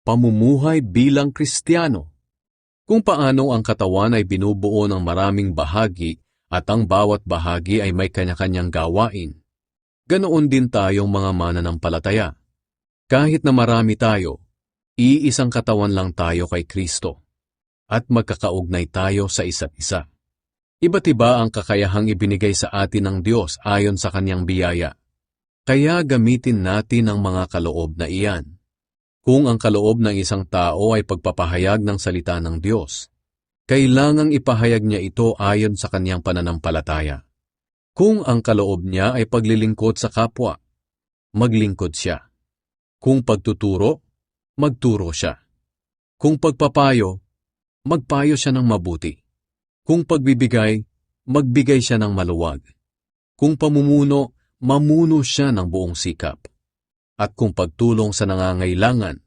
Pamumuhay bilang Kristiyano. Kung paano ang katawan ay binubuo ng maraming bahagi at ang bawat bahagi ay may kanya-kanyang gawain, ganoon din tayong mga mananampalataya. Kahit na marami tayo, iisang katawan lang tayo kay Kristo at magkakaugnay tayo sa isa't isa. Iba't iba ang kakayahang ibinigay sa atin ng Diyos ayon sa Kanyang biyaya. Kaya gamitin natin ang mga kaloob na iyan. Kung ang kaloob ng isang tao ay pagpapahayag ng salita ng Diyos, kailangang ipahayag niya ito ayon sa kanyang pananampalataya. Kung ang kaloob niya ay paglilingkod sa kapwa, maglingkod siya. Kung pagtuturo, magturo siya. Kung pagpapayo, magpayo siya ng mabuti. Kung pagbibigay, magbigay siya ng maluwag. Kung pamumuno, mamuno siya ng buong sikap. At kung pagtulong sa nangangailangan,